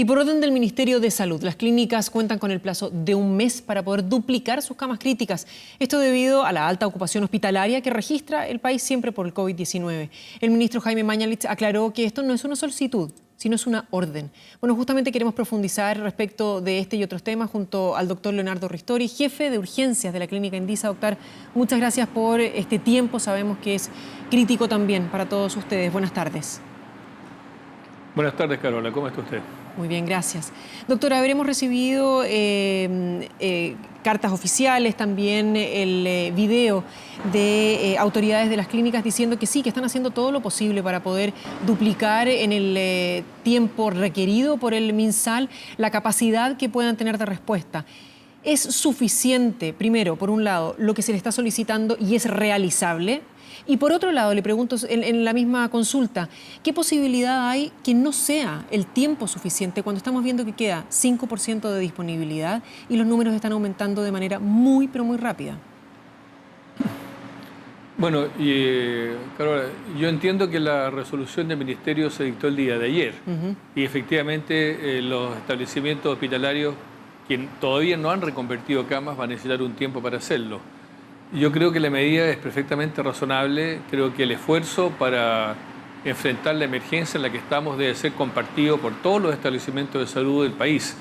Y por orden del Ministerio de Salud, las clínicas cuentan con el plazo de un mes para poder duplicar sus camas críticas. Esto debido a la alta ocupación hospitalaria que registra el país siempre por el COVID-19. El ministro Jaime Mañalich aclaró que esto no es una solicitud, sino es una orden. Bueno, justamente queremos profundizar respecto de este y otros temas junto al doctor Leonardo Ristori, jefe de urgencias de la Clínica Indisa. Doctor, muchas gracias por este tiempo. Sabemos que es crítico también para todos ustedes. Buenas tardes. Buenas tardes, Carola. ¿Cómo está usted? Muy bien, gracias. Doctora, habremos recibido cartas oficiales, también el video de autoridades de las clínicas diciendo que sí, que están haciendo todo lo posible para poder duplicar en el tiempo requerido por el MinSal la capacidad que puedan tener de respuesta. ¿Es suficiente, primero, por un lado, lo que se le está solicitando y es realizable? Y por otro lado, le pregunto en la misma consulta, ¿qué posibilidad hay que no sea el tiempo suficiente cuando estamos viendo que queda 5% de disponibilidad y los números están aumentando de manera muy, pero muy rápida? Bueno, Carola, yo entiendo que la resolución del Ministerio se dictó el día de ayer y efectivamente los establecimientos hospitalarios que todavía no han reconvertido camas van a necesitar un tiempo para hacerlo. Yo creo que la medida es perfectamente razonable. Creo que el esfuerzo para enfrentar la emergencia en la que estamos debe ser compartido por todos los establecimientos de salud del país,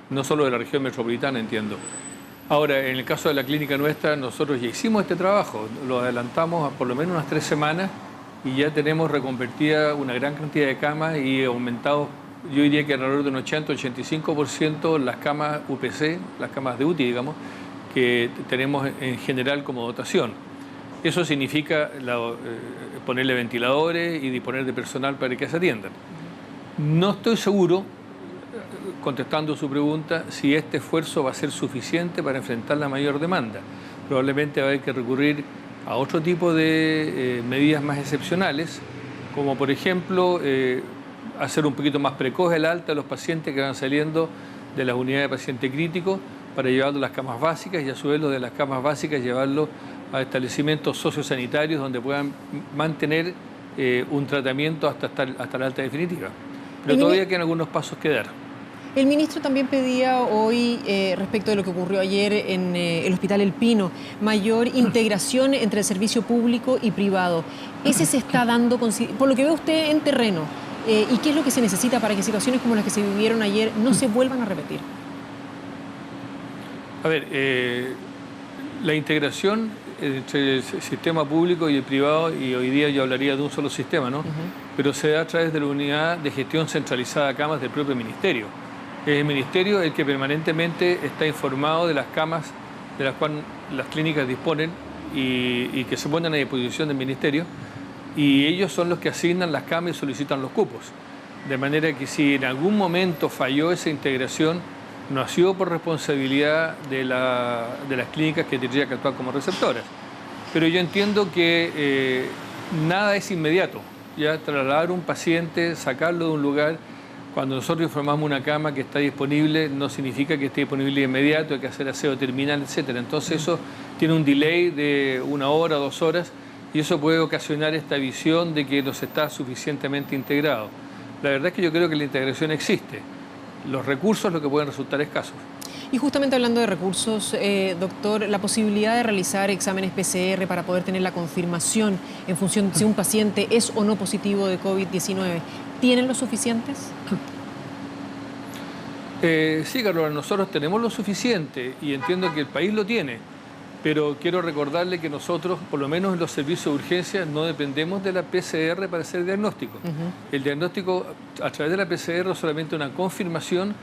no solo de la región metropolitana, entiendo. Ahora, en el caso de la clínica nuestra, nosotros ya hicimos este trabajo, lo adelantamos a por lo menos unas 3 semanas y ya tenemos reconvertida una gran cantidad de camas y aumentado, yo diría que alrededor de un 80-85% las camas UPC, las camas de UTI, digamos, que tenemos en general como dotación. Eso significa ponerle ventiladores y disponer de personal para que se atiendan. No estoy seguro, contestando su pregunta, si este esfuerzo va a ser suficiente para enfrentar la mayor demanda. Probablemente va a haber que recurrir a otro tipo de medidas más excepcionales, como por ejemplo hacer un poquito más precoz el alta de los pacientes que van saliendo de las unidades de paciente crítico, para llevarlo a las camas básicas y a su vez lo de las camas básicas llevarlo a establecimientos sociosanitarios donde puedan mantener un tratamiento hasta la alta definitiva. Pero todavía quedan algunos pasos que dar. El ministro también pedía hoy, respecto de lo que ocurrió ayer en el Hospital El Pino, mayor integración entre el servicio público y privado. ¿Ese se está dando, por lo que ve usted, en terreno? ¿Y qué es lo que se necesita para que situaciones como las que se vivieron ayer no se vuelvan a repetir? A ver, la integración entre el sistema público y el privado, y hoy día yo hablaría de un solo sistema, ¿no? Pero se da a través de la unidad de gestión centralizada de camas del propio ministerio. Es el ministerio el que permanentemente está informado de las camas de las cuales las clínicas disponen y que se ponen a disposición del ministerio, y ellos son los que asignan las camas y solicitan los cupos. De manera que si en algún momento falló esa integración, no ha sido por responsabilidad de las clínicas que tendrían que actuar como receptoras. Pero yo entiendo que nada es inmediato. Ya trasladar un paciente, sacarlo de un lugar, cuando nosotros informamos una cama que está disponible, no significa que esté disponible de inmediato, hay que hacer aseo terminal, etc. Entonces eso tiene un delay de 1 hora, 2 horas, y eso puede ocasionar esta visión de que no se está suficientemente integrado. La verdad es que yo creo que la integración existe. Los recursos lo que pueden resultar escasos. Y justamente hablando de recursos, doctor, la posibilidad de realizar exámenes PCR para poder tener la confirmación en función de si un paciente es o no positivo de COVID-19, ¿tienen los suficientes? Sí, Carlos, nosotros tenemos lo suficiente y entiendo que el país lo tiene, pero quiero recordarle que nosotros, por lo menos en los servicios de urgencia, no dependemos de la PCR para hacer el diagnóstico. El diagnóstico a través de la PCR es solamente una confirmación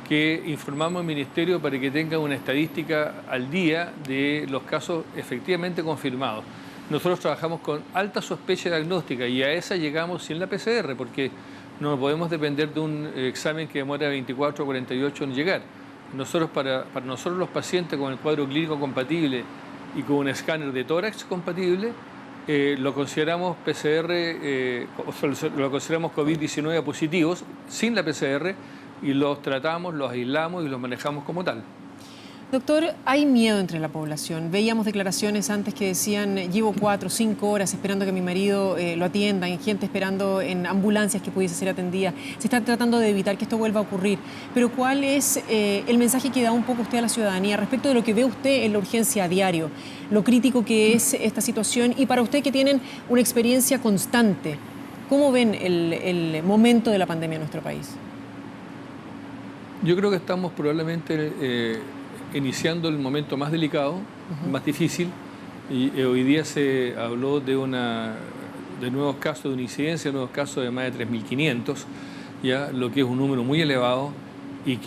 que informamos al Ministerio para que tenga una estadística al día de los casos efectivamente confirmados. Nosotros trabajamos con alta sospecha diagnóstica y a esa llegamos sin la PCR, porque no podemos depender de un examen que demora 24 o 48 en llegar. Nosotros, para nosotros los pacientes con el cuadro clínico compatible y con un escáner de tórax compatible, lo consideramos PCR, lo consideramos COVID-19 positivos sin la PCR y los tratamos, los aislamos y los manejamos como tal. Doctor, hay miedo entre la población. Veíamos declaraciones antes que decían, llevo 4 o 5 horas esperando que mi marido lo atienda, hay gente esperando en ambulancias que pudiese ser atendida. Se está tratando de evitar que esto vuelva a ocurrir. Pero ¿cuál es el mensaje que da un poco usted a la ciudadanía respecto de lo que ve usted en la urgencia a diario? Lo crítico que es esta situación y para usted que tienen una experiencia constante, ¿cómo ven el momento de la pandemia en nuestro país? Yo creo que estamos probablemente iniciando el momento más delicado, más difícil, y hoy día se habló de nuevos casos, de una incidencia, de nuevos casos de más de 3.500, ya, lo que es un número muy elevado y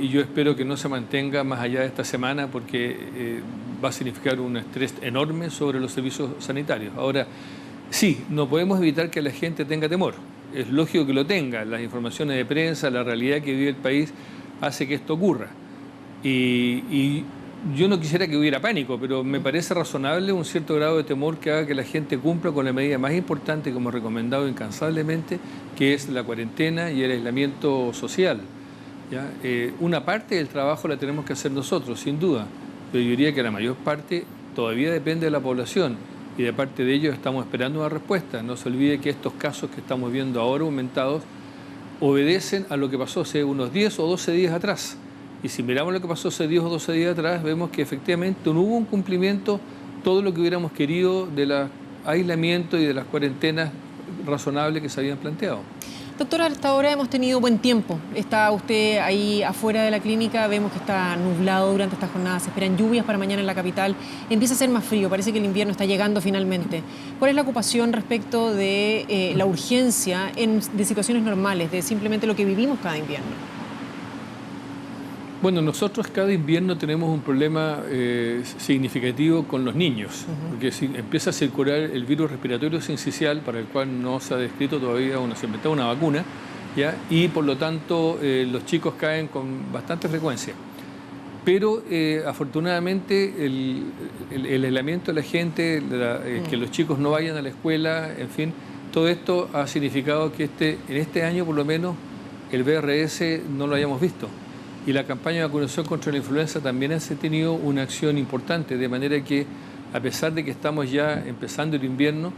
yo espero que no se mantenga más allá de esta semana porque va a significar un estrés enorme sobre los servicios sanitarios. Ahora, sí, no podemos evitar que la gente tenga temor, es lógico que lo tenga, las informaciones de prensa, la realidad que vive el país hace que esto ocurra. Y yo no quisiera que hubiera pánico, pero me parece razonable un cierto grado de temor que haga que la gente cumpla con la medida más importante que hemos recomendado incansablemente, que es la cuarentena y el aislamiento social. ¿Ya? Una parte del trabajo la tenemos que hacer nosotros, sin duda, pero yo diría que la mayor parte todavía depende de la población y de parte de ellos estamos esperando una respuesta. No se olvide que estos casos que estamos viendo ahora aumentados obedecen a lo que pasó hace unos 10 o 12 días atrás. Y si miramos lo que pasó hace 10 o 12 días atrás, vemos que efectivamente no hubo un cumplimiento todo lo que hubiéramos querido del aislamiento y de las cuarentenas razonables que se habían planteado. Doctor, hasta ahora hemos tenido buen tiempo. Está usted ahí afuera de la clínica, vemos que está nublado durante esta jornada, se esperan lluvias para mañana en la capital, empieza a ser más frío, parece que el invierno está llegando finalmente. ¿Cuál es la ocupación respecto de la urgencia de situaciones normales, de simplemente lo que vivimos cada invierno? Bueno, nosotros cada invierno tenemos un problema significativo con los niños, porque si empieza a circular el virus respiratorio sincicial, para el cual no se ha descrito todavía, no se ha inventado una vacuna, ¿ya? Y por lo tanto los chicos caen con bastante frecuencia. Pero afortunadamente el aislamiento de la gente, que los chicos no vayan a la escuela, en fin, todo esto ha significado que en este año por lo menos el VRS no lo hayamos visto. Y la campaña de vacunación contra la influenza también ha tenido una acción importante, de manera que a pesar de que estamos ya empezando el invierno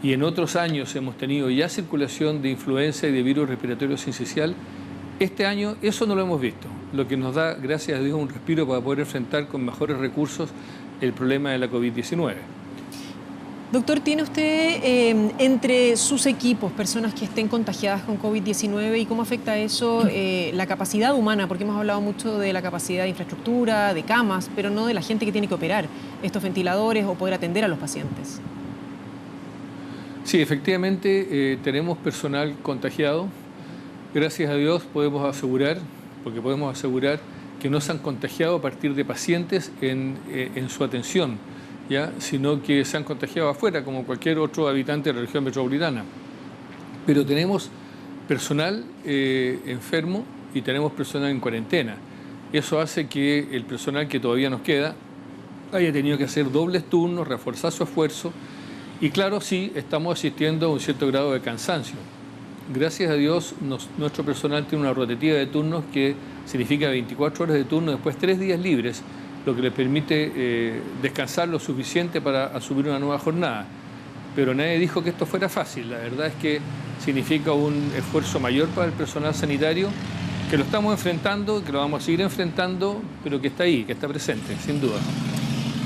y en otros años hemos tenido ya circulación de influenza y de virus respiratorio sincicial, este año eso no lo hemos visto, lo que nos da, gracias a Dios, un respiro para poder enfrentar con mejores recursos el problema de la COVID-19. Doctor, ¿tiene usted entre sus equipos personas que estén contagiadas con COVID-19 y cómo afecta eso la capacidad humana? Porque hemos hablado mucho de la capacidad de infraestructura, de camas, pero no de la gente que tiene que operar estos ventiladores o poder atender a los pacientes. Sí, efectivamente tenemos personal contagiado. Gracias a Dios podemos asegurar que no se han contagiado a partir de pacientes en su atención, ¿ya? Sino que se han contagiado afuera, como cualquier otro habitante de la región metropolitana. Pero tenemos personal enfermo y tenemos personal en cuarentena. Eso hace que el personal que todavía nos queda haya tenido que hacer dobles turnos, reforzar su esfuerzo. Y claro, sí, estamos asistiendo a un cierto grado de cansancio. Gracias a Dios, nuestro personal tiene una rotativa de turnos que significa 24 horas de turno, después 3 días libres, lo que les permite descansar lo suficiente para asumir una nueva jornada. Pero nadie dijo que esto fuera fácil. La verdad es que significa un esfuerzo mayor para el personal sanitario, que lo estamos enfrentando, que lo vamos a seguir enfrentando, pero que está ahí, que está presente, sin duda.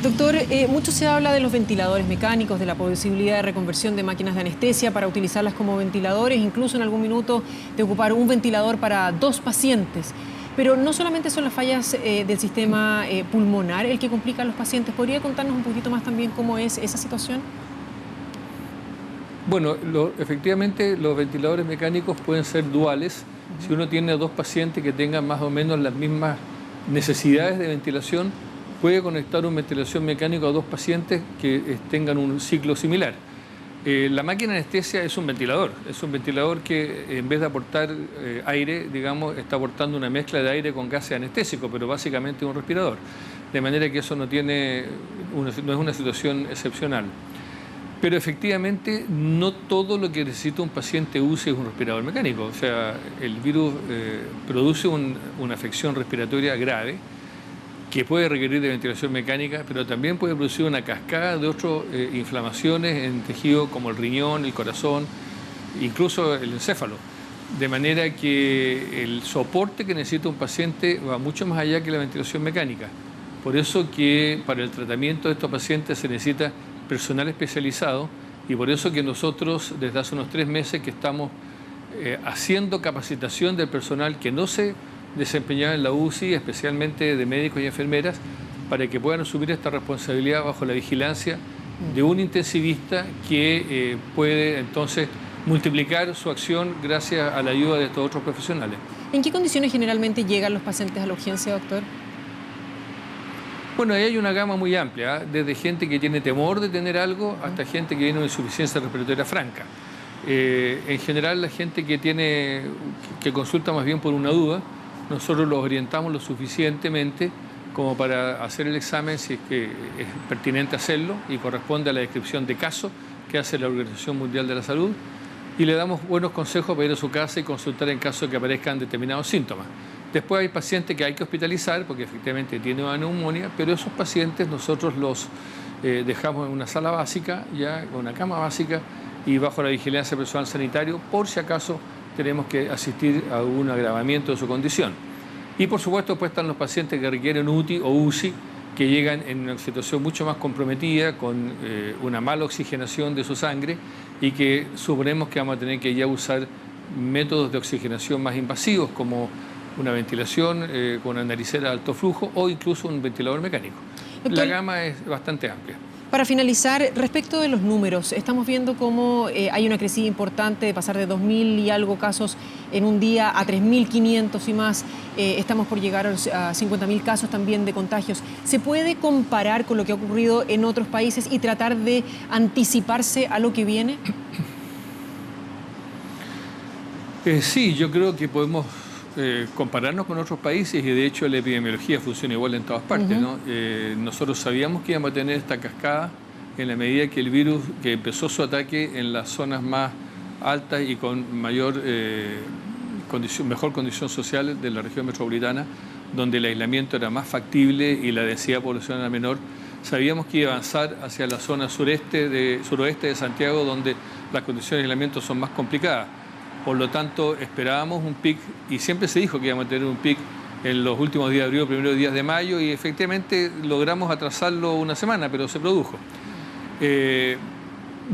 Doctor, mucho se habla de los ventiladores mecánicos, de la posibilidad de reconversión de máquinas de anestesia para utilizarlas como ventiladores, incluso en algún minuto de ocupar un ventilador para 2 pacientes. Pero no solamente son las fallas del sistema pulmonar el que complica a los pacientes. ¿Podría contarnos un poquito más también cómo es esa situación? Bueno, efectivamente los ventiladores mecánicos pueden ser duales. Si uno tiene 2 pacientes que tengan más o menos las mismas necesidades de ventilación, puede conectar un ventilación mecánico a 2 pacientes que tengan un ciclo similar. La máquina de anestesia es un ventilador que en vez de aportar aire, digamos, está aportando una mezcla de aire con gases anestésicos, pero básicamente es un respirador. De manera que eso no es una situación excepcional. Pero efectivamente no todo lo que necesita un paciente UCI es un respirador mecánico. O sea, el virus produce una afección respiratoria grave que puede requerir de ventilación mecánica, pero también puede producir una cascada de otras inflamaciones en tejido como el riñón, el corazón, incluso el encéfalo. De manera que el soporte que necesita un paciente va mucho más allá que la ventilación mecánica. Por eso que para el tratamiento de estos pacientes se necesita personal especializado y por eso que nosotros desde hace unos 3 meses que estamos haciendo capacitación del personal que no se desempeñaba en la UCI, especialmente de médicos y enfermeras, para que puedan asumir esta responsabilidad bajo la vigilancia de un intensivista que puede entonces multiplicar su acción gracias a la ayuda de estos otros profesionales. ¿En qué condiciones generalmente llegan los pacientes a la urgencia, doctor? Bueno, ahí hay una gama muy amplia, desde gente que tiene temor de tener algo hasta gente que tiene una insuficiencia respiratoria franca. En general, la gente que consulta más bien por una duda, nosotros los orientamos lo suficientemente como para hacer el examen si es que es pertinente hacerlo y corresponde a la descripción de caso que hace la Organización Mundial de la Salud. Y le damos buenos consejos para ir a su casa y consultar en caso de que aparezcan determinados síntomas. Después hay pacientes que hay que hospitalizar porque efectivamente tienen una neumonía, pero esos pacientes nosotros los dejamos en una sala básica, ya con una cama básica y bajo la vigilancia del personal sanitario por si acaso tenemos que asistir a un agravamiento de su condición. Y por supuesto después están los pacientes que requieren UTI o UCI, que llegan en una situación mucho más comprometida, con una mala oxigenación de su sangre y que suponemos que vamos a tener que ya usar métodos de oxigenación más invasivos como una ventilación con una naricera de alto flujo o incluso un ventilador mecánico. Doctor, la gama es bastante amplia. Para finalizar, respecto de los números, estamos viendo cómo hay una crecida importante de pasar de 2.000 y algo casos en un día a 3.500 y más. Estamos por llegar a 50.000 casos también de contagios. ¿Se puede comparar con lo que ha ocurrido en otros países y tratar de anticiparse a lo que viene? Sí, yo creo que podemos compararnos con otros países y de hecho la epidemiología funciona igual en todas partes, ¿no? Nosotros sabíamos que íbamos a tener esta cascada en la medida que el virus que empezó su ataque en las zonas más altas y con mejor condición social de la región metropolitana, donde el aislamiento era más factible y la densidad poblacional era menor. Sabíamos que iba a avanzar hacia la zona suroeste de Santiago, donde las condiciones de aislamiento son más complicadas. Por lo tanto, esperábamos un pic y siempre se dijo que íbamos a tener un pic en los últimos días de abril, primeros días de mayo y efectivamente logramos atrasarlo una semana, pero se produjo.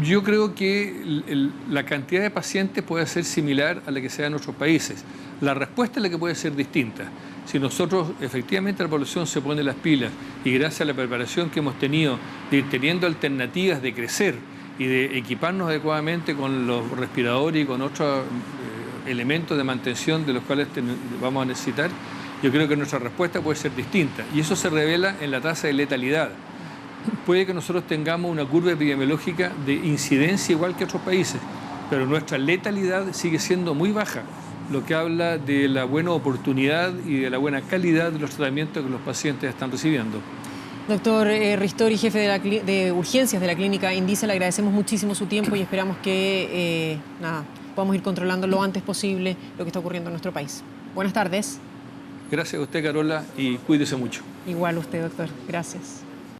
Yo creo que la cantidad de pacientes puede ser similar a la que se da en otros países. La respuesta es la que puede ser distinta. Si nosotros efectivamente la población se pone las pilas y gracias a la preparación que hemos tenido de ir teniendo alternativas de crecer y de equiparnos adecuadamente con los respiradores y con otros elementos de mantención de los cuales vamos a necesitar, yo creo que nuestra respuesta puede ser distinta. Y eso se revela en la tasa de letalidad. Puede que nosotros tengamos una curva epidemiológica de incidencia igual que otros países, pero nuestra letalidad sigue siendo muy baja, lo que habla de la buena oportunidad y de la buena calidad de los tratamientos que los pacientes están recibiendo. Doctor Ristori, jefe de urgencias de la clínica Indisa, le agradecemos muchísimo su tiempo y esperamos que podamos ir controlando lo antes posible lo que está ocurriendo en nuestro país. Buenas tardes. Gracias a usted, Carola, y cuídese mucho. Igual usted, doctor. Gracias.